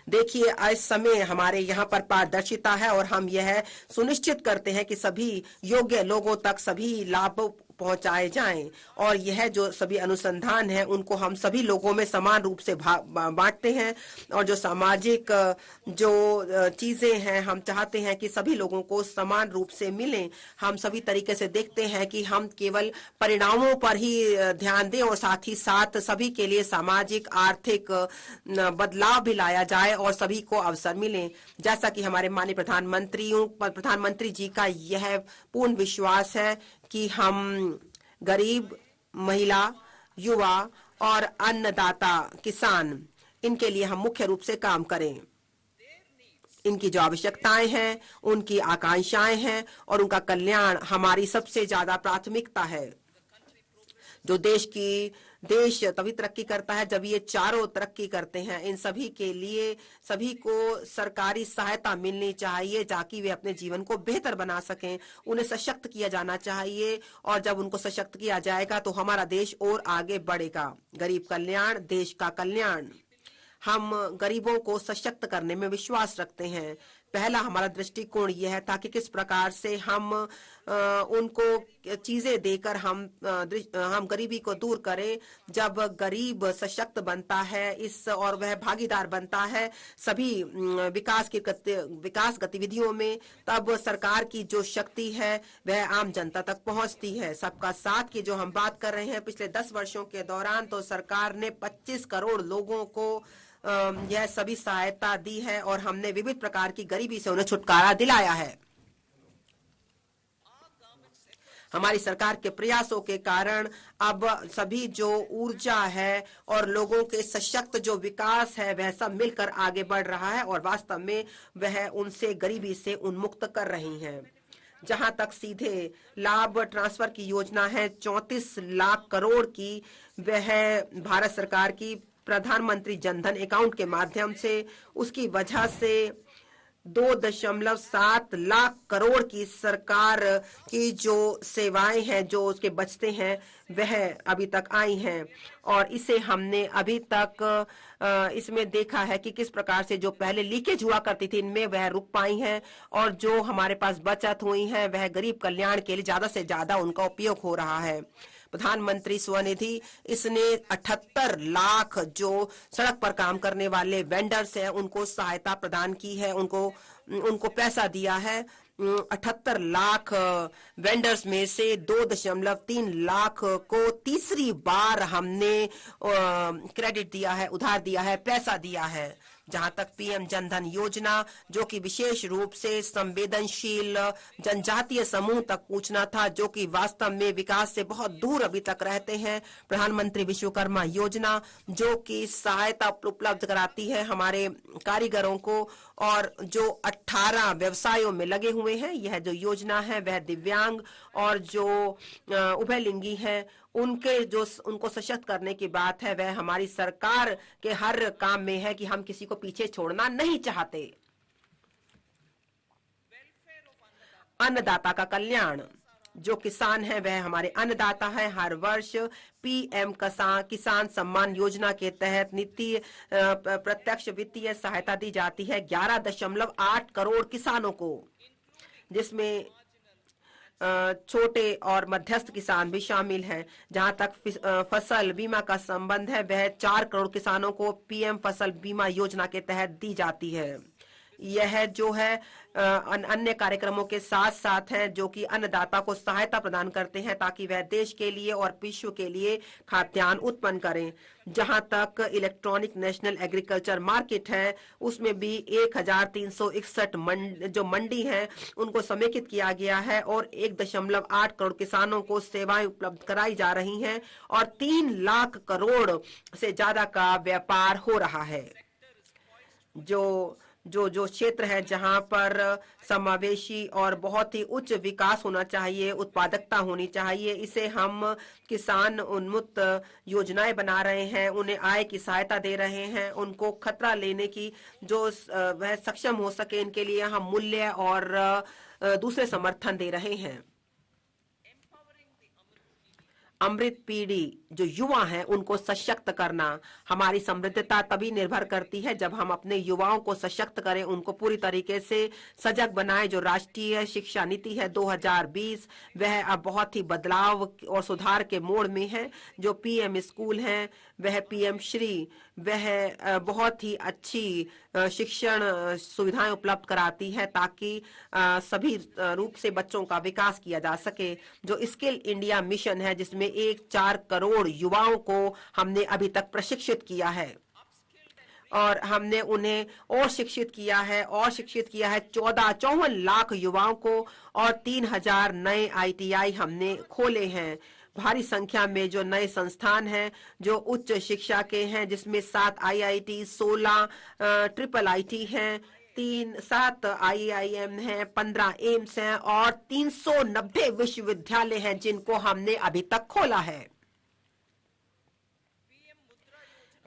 देखिए, इस समय हमारे यहाँ पर पारदर्शिता है और हम यह सुनिश्चित करते हैं कि सभी योग्य लोगों तक सभी लाभ पहुंचाए जाएं, और यह जो सभी अनुसंधान है उनको हम सभी लोगों में समान रूप से बांटते हैं। और जो सामाजिक जो चीजें हैं, हम चाहते हैं कि सभी लोगों को समान रूप से मिलें। हम सभी तरीके से देखते हैं कि हम केवल परिणामों पर ही ध्यान दें और साथ ही साथ सभी के लिए सामाजिक आर्थिक बदलाव भी लाया जाए और सभी को अवसर मिले। जैसा कि हमारे माननीय प्रधानमंत्री जी का यह पूर्ण विश्वास है कि हम गरीब, महिला, युवा और अन्नदाता किसान, इनके लिए हम मुख्य रूप से काम करें। इनकी जो आवश्यकताएं हैं, उनकी आकांक्षाएं हैं और उनका कल्याण हमारी सबसे ज्यादा प्राथमिकता है। जो देश तभी तरक्की करता है जब ये चारों तरक्की करते हैं। इन सभी के लिए सभी को सरकारी सहायता मिलनी चाहिए ताकि वे अपने जीवन को बेहतर बना सकें। उन्हें सशक्त किया जाना चाहिए और जब उनको सशक्त किया जाएगा तो हमारा देश और आगे बढ़ेगा। गरीब कल्याण, देश का कल्याण। हम गरीबों को सशक्त करने में विश्वास रखते हैं। पहला हमारा दृष्टिकोण यह था कि किस प्रकार से हम उनको चीजें देकर हम गरीबी को दूर करें। जब गरीब सशक्त बनता है और वह भागीदार बनता है सभी विकास गतिविधियों में, तब सरकार की जो शक्ति है वह आम जनता तक पहुंचती है। सबका साथ की जो हम बात कर रहे हैं, पिछले 10 वर्षों के दौरान तो सरकार ने 25 करोड़ लोगों को यह सभी सहायता दी है और हमने विविध प्रकार की गरीबी से उन्हें छुटकारा दिलाया है। हमारी सरकार के प्रयासों के कारण अब सभी जो ऊर्जा है और लोगों के सशक्त जो विकास है वह सब मिलकर आगे बढ़ रहा है और वास्तव में वह उनसे गरीबी से उन्मुक्त कर रही हैं। जहां तक सीधे लाभ ट्रांसफर की योजना है 34 लाख करोड़ की, वह भारत सरकार की प्रधानमंत्री जनधन अकाउंट के माध्यम से, उसकी वजह से 2.7 लाख करोड़ की सरकार की जो सेवाएं हैं, जो उसके बचते हैं, वह अभी तक आई हैं। और इसे हमने अभी तक इसमें देखा है कि किस प्रकार से जो पहले लीकेज हुआ करती थी इनमें वह रुक पाई हैं और जो हमारे पास बचत हुई है वह गरीब कल्याण के लिए ज्यादा से ज्यादा उनका उपयोग हो रहा है। प्रधानमंत्री स्वनिधि, इसने 78 लाख जो सड़क पर काम करने वाले वेंडर्स हैं उनको सहायता प्रदान की है, उनको पैसा दिया है। 78 लाख वेंडर्स में से 2.3 लाख को तीसरी बार हमने क्रेडिट दिया है, उधार दिया है, पैसा दिया है। जहां तक पीएम जनधन योजना, जो कि विशेष रूप से संवेदनशील जनजातीय समूह तक पूछना था, जो कि वास्तव में विकास से बहुत दूर अभी तक रहते हैं। प्रधानमंत्री विश्वकर्मा योजना, जो कि सहायता उपलब्ध कराती है हमारे कारीगरों को और जो 18 व्यवसायों में लगे हुए हैं। यह जो योजना है वह दिव्यांग और जो उभयलिंगी हैं उनको सशक्त करने की बात है। वह हमारी सरकार के हर काम में है कि हम किसी को पीछे छोड़ना नहीं चाहते। अन्नदाता का कल्याण, जो किसान है वह हमारे अन्नदाता है। हर वर्ष पीएम किसान सम्मान योजना के तहत प्रत्यक्ष वित्तीय सहायता दी जाती है 11.8 करोड़ किसानों को, जिसमें छोटे और मध्यस्थ किसान भी शामिल हैं। जहां तक फसल बीमा का संबंध है, वह 4 करोड़ किसानों को पीएम फसल बीमा योजना के तहत दी जाती है। यह जो है अन्य कार्यक्रमों के साथ साथ है जो कि अन्नदाता को सहायता प्रदान करते हैं ताकि वह देश के लिए और विश्व के लिए खाद्यान्न उत्पन्न करें। जहां तक इलेक्ट्रॉनिक नेशनल एग्रीकल्चर मार्केट है, उसमें भी 1361 जो मंडी हैं उनको समेकित किया गया है और 1.8 करोड़ किसानों को सेवाएं उपलब्ध कराई जा रही हैं और 3 लाख करोड़ से ज्यादा का व्यापार हो रहा है। जो क्षेत्र है जहां पर समावेशी और बहुत ही उच्च विकास होना चाहिए, उत्पादकता होनी चाहिए, इसे हम किसान उन्मुक्त योजनाएं बना रहे हैं। उन्हें आय की सहायता दे रहे हैं, उनको खतरा लेने की जो वह सक्षम हो सके, इनके लिए हम मूल्य और दूसरे समर्थन दे रहे हैं। अमृत पीढ़ी जो युवा हैं उनको सशक्त करना। हमारी समृद्धता तभी निर्भर करती है जब हम अपने युवाओं को सशक्त करें, उनको पूरी तरीके से सजग बनाएं। जो राष्ट्रीय शिक्षा नीति है 2020 वह अब बहुत ही बदलाव और सुधार के मोड़ में है। जो पीएम स्कूल है, वह पीएम श्री, वह बहुत ही अच्छी शिक्षण सुविधाएं उपलब्ध कराती है ताकि सभी रूप से बच्चों का विकास किया जा सके। जो स्किल इंडिया मिशन है जिसमें 4 करोड़ युवाओं को हमने अभी तक प्रशिक्षित किया है और हमने उन्हें और शिक्षित किया है 54 लाख युवाओं को और 3000 नए ITI हमने खोले हैं। भारी संख्या में जो नए संस्थान हैं जो उच्च शिक्षा के हैं, जिसमें 7 IIT, 16 IIIT हैं, 7 IIM हैं, 15 एम्स हैं और 390 विश्वविद्यालय हैं जिनको हमने अभी तक खोला है।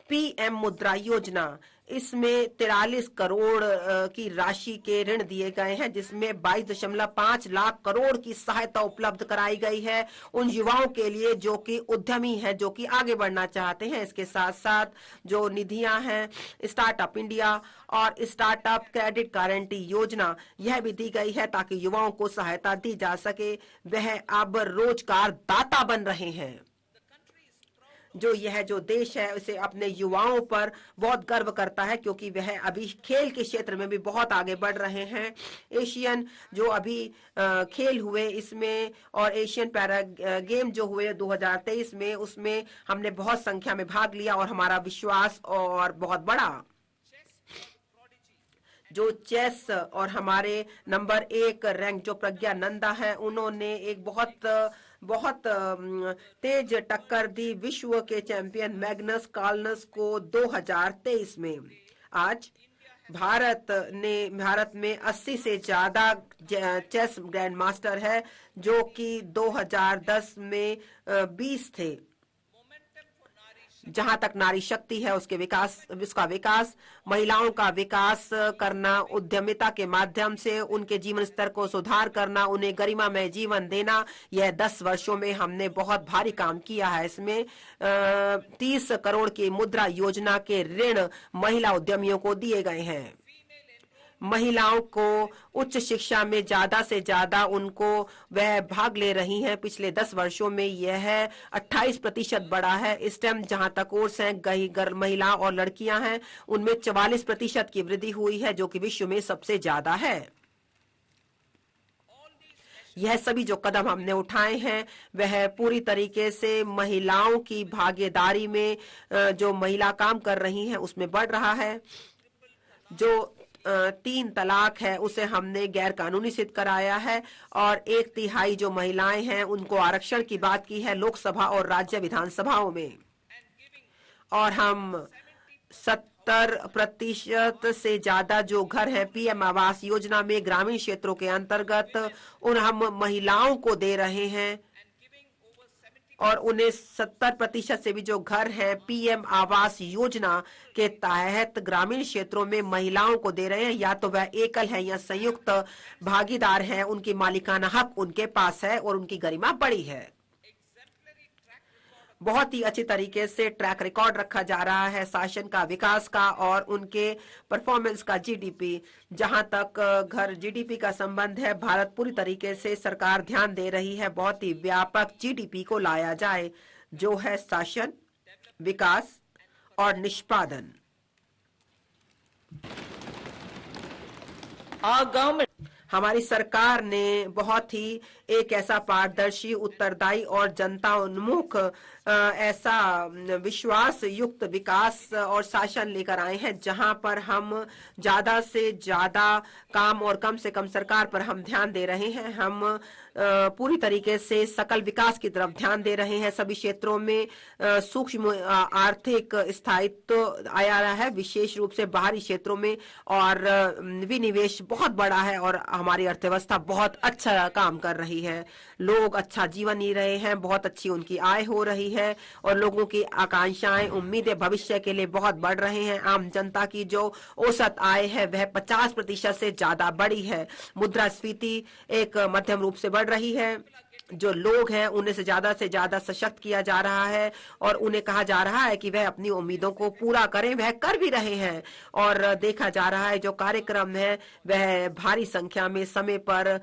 पीएम मुद्रा योजना, इसमें 43 करोड़ की राशि के ऋण दिए गए हैं, जिसमें 22.5 लाख करोड़ की सहायता उपलब्ध कराई गई है उन युवाओं के लिए जो कि उद्यमी हैं, जो कि आगे बढ़ना चाहते हैं। इसके साथ साथ जो निधियां हैं, स्टार्टअप इंडिया और स्टार्टअप क्रेडिट गारंटी योजना, यह भी दी गई है ताकि युवाओं को सहायता दी जा सके। वह अब रोजगार दाता बन रहे हैं। जो देश है उसे अपने युवाओं पर बहुत गर्व करता है क्योंकि वह अभी खेल के क्षेत्र में भी बहुत आगे बढ़ रहे हैं। एशियन जो अभी खेल हुए इसमें और एशियन पैरा गेम जो हुए 2023 में, उसमें हमने बहुत संख्या में भाग लिया और हमारा विश्वास और बहुत बड़ा। जो चेस और हमारे नंबर 1 रैंक जो प्रज्ञा नंदा है, उन्होंने एक बहुत तेज टक्कर दी विश्व के चैंपियन मैग्नस कार्लसन को 2023 में। आज भारत में 80 से ज्यादा चेस ग्रैंड मास्टर है जो कि 2010 में 20 थे। जहां तक नारी शक्ति है उसका विकास, महिलाओं का विकास करना, उद्यमिता के माध्यम से उनके जीवन स्तर को सुधार करना, उन्हें गरिमामय जीवन देना, यह 10 वर्षों में हमने बहुत भारी काम किया है। इसमें 30 करोड़ की मुद्रा योजना के ऋण महिला उद्यमियों को दिए गए हैं। महिलाओं को उच्च शिक्षा में ज्यादा से ज्यादा उनको वह भाग ले रही हैं। पिछले 10 वर्षों में यह 28% बढ़ा है। स्टेम जहां तक कोर्स हैं, महिला और लड़कियां हैं, उनमें 44% की वृद्धि हुई है जो कि विश्व में सबसे ज्यादा है। यह सभी जो कदम हमने उठाए हैं वह पूरी तरीके से महिलाओं की भागीदारी में जो महिला काम कर रही हैं उसमें बढ़ रहा है। जो 3 तलाक है उसे हमने गैर कानूनी सिद्ध कराया है और 1/3 जो महिलाएं हैं उनको आरक्षण की बात की है लोकसभा और राज्य विधानसभाओं में। और हम 70% से ज्यादा जो घर हैं पीएम आवास योजना में ग्रामीण क्षेत्रों के अंतर्गत हम महिलाओं को दे रहे हैं और उन्हें 70% से भी जो घर हैं पीएम आवास योजना के तहत ग्रामीण क्षेत्रों में महिलाओं को दे रहे हैं। या तो वह एकल है या संयुक्त भागीदार है, उनकी मालिकाना हक उनके पास है और उनकी गरिमा बड़ी है। बहुत ही अच्छी तरीके से ट्रैक रिकॉर्ड रखा जा रहा है शासन का, विकास का और उनके परफॉर्मेंस का। जीडीपी, जहां तक घर जीडीपी का संबंध है, भारत पूरी तरीके से सरकार ध्यान दे रही है बहुत ही व्यापक जीडीपी को लाया जाए, जो है शासन, विकास और निष्पादन। हमारी सरकार ने बहुत ही एक ऐसा पारदर्शी, उत्तरदायी और जनता उन्मुख ऐसा विश्वास युक्त विकास और शासन लेकर आए हैं जहां पर हम ज्यादा से ज्यादा काम और कम से कम सरकार पर हम ध्यान दे रहे हैं। हम पूरी तरीके से सकल विकास की तरफ ध्यान दे रहे हैं। सभी क्षेत्रों में सूक्ष्म आर्थिक स्थायित्व आया है, विशेष रूप से बाहरी क्षेत्रों में, और विनिवेश बहुत बड़ा है और हमारी अर्थव्यवस्था बहुत अच्छा काम कर रही है। लोग अच्छा जीवन जी रहे हैं, बहुत अच्छी उनकी आय हो रही है और लोगों की आकांक्षाएं, उम्मीदें भविष्य के लिए बहुत बढ़ रहे हैं। आम जनता की जो औसत आय है वह 50% से ज्यादा बढ़ी है। मुद्रास्फीति एक मध्यम रूप से बढ़ रही है जो लोग हैं उन्हें से ज्यादा सशक्त किया जा रहा है और उन्हें कहा जा रहा है कि वह अपनी उम्मीदों को पूरा करें। वह कर भी रहे हैं और देखा जा रहा है जो कार्यक्रम है वह भारी संख्या में समय पर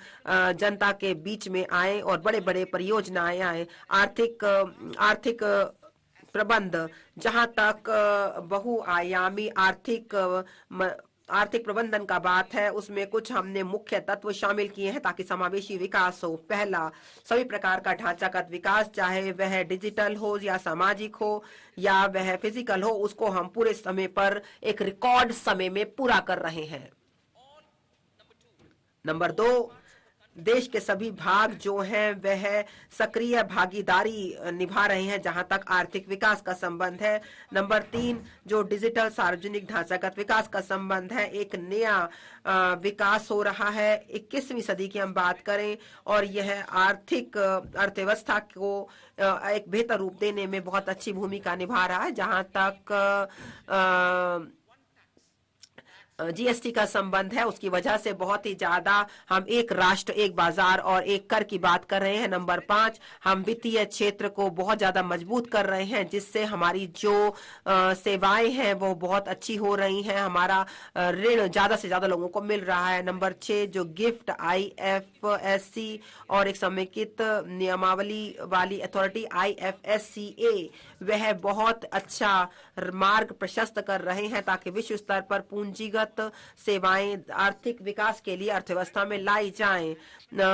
जनता के बीच में आए और बड़े बड़े परियोजनाएं आए। आर्थिक प्रबंध, जहां तक बहुआयामी आर्थिक प्रबंधन का बात है, उसमें कुछ हमने मुख्य तत्व शामिल किए हैं ताकि समावेशी विकास हो। पहला, सभी प्रकार का ढांचागत विकास, चाहे वह डिजिटल हो या सामाजिक हो या वह फिजिकल हो, उसको हम पूरे समय पर एक रिकॉर्ड समय में पूरा कर रहे हैं। नंबर 2, देश के सभी भाग जो हैं वह सक्रिय भागीदारी निभा रहे हैं जहां तक आर्थिक विकास का संबंध है। नंबर 3, जो डिजिटल सार्वजनिक ढांचागत विकास का संबंध है, एक नया विकास हो रहा है। 21वीं सदी की हम बात करें और यह आर्थिक अर्थव्यवस्था को एक बेहतर रूप देने में बहुत अच्छी भूमिका निभा रहा है। जहां तक जीएसटी का संबंध है, उसकी वजह से बहुत ही ज्यादा हम एक राष्ट्र, एक बाजार और एक कर की बात कर रहे हैं। नंबर 5, हम वित्तीय क्षेत्र को बहुत ज्यादा मजबूत कर रहे हैं जिससे हमारी जो सेवाएं हैं वो बहुत अच्छी हो रही हैं। हमारा ऋण ज्यादा से ज्यादा लोगों को मिल रहा है। नंबर 6, जो गिफ्ट IFSC और एक समेकित नियमावली वाली अथॉरिटी IFSCA, वह बहुत अच्छा मार्ग प्रशस्त कर रहे हैं ताकि विश्व स्तर पर पूंजीगत सेवाएं आर्थिक विकास के लिए अर्थव्यवस्था में लाई जाएं।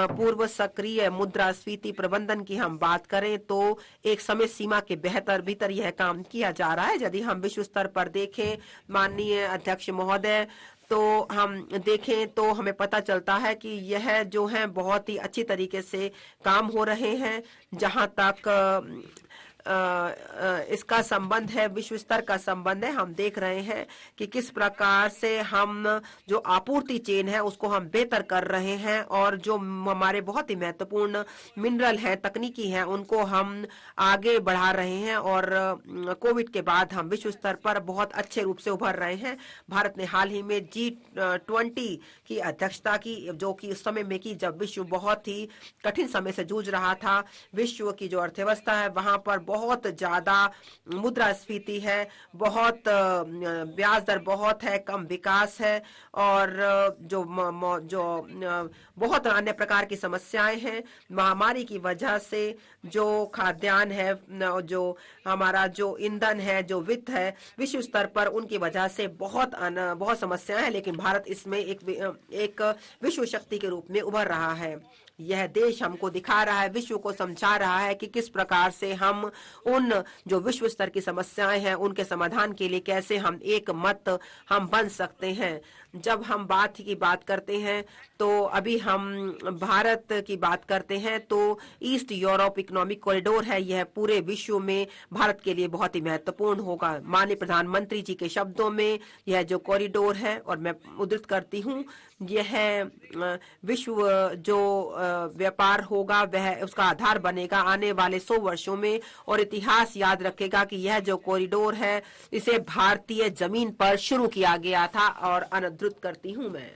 पूर्व सक्रिय मुद्रास्फीति प्रबंधन की हम बात करें तो एक समय सीमा के भीतर यह काम किया जा रहा है। यदि हम विश्व स्तर पर देखें, माननीय अध्यक्ष महोदय, तो हम देखें तो हमें पता चलता है कि यह जो है बहुत ही अच्छी तरीके से काम हो रहे हैं। जहां तक इसका संबंध है, विश्व स्तर का संबंध है, हम देख रहे हैं कि किस प्रकार से हम जो आपूर्ति चेन है उसको हम बेहतर कर रहे हैं और जो हमारे बहुत ही महत्वपूर्ण मिनरल हैं, तकनीकी हैं, उनको हम आगे बढ़ा रहे हैं। और कोविड के बाद हम विश्व स्तर पर बहुत अच्छे रूप से उभर रहे हैं। भारत ने हाल ही में G20 की अध्यक्षता की, जो कि उस समय में की जब विश्व बहुत ही कठिन समय से जूझ रहा था। विश्व की जो अर्थव्यवस्था है वहां पर बहुत ज्यादा मुद्रास्फीति है, बहुत ब्याज दर बहुत है, कम विकास है और जो बहुत अन्य प्रकार की समस्याएं हैं। महामारी की वजह से जो खाद्यान्न है, जो हमारा जो ईंधन है, जो वित्त है, विश्व स्तर पर उनकी वजह से बहुत समस्याएं हैं, लेकिन भारत इसमें एक विश्व शक्ति के रूप में उभर रहा है। यह देश हमको दिखा रहा है, विश्व को समझा रहा है कि किस प्रकार से हम उन जो विश्व स्तर की समस्याएं हैं उनके समाधान के लिए कैसे हम एक मत हम बन सकते हैं। जब हम बात करते हैं तो अभी हम भारत की बात करते हैं तो ईस्ट यूरोप इकोनॉमिक कॉरिडोर है, यह पूरे विश्व में भारत के लिए बहुत ही महत्वपूर्ण होगा। माननीय प्रधानमंत्री जी के शब्दों में यह जो कॉरिडोर है, और मैं उद्धृत करती हूँ, यह विश्व जो व्यापार होगा वह उसका आधार बनेगा आने वाले 100 वर्षों में, और इतिहास याद रखेगा कि यह जो कॉरिडोर है इसे भारतीय जमीन पर शुरू किया गया था। और अनुद्धृत करती हूँ मैं।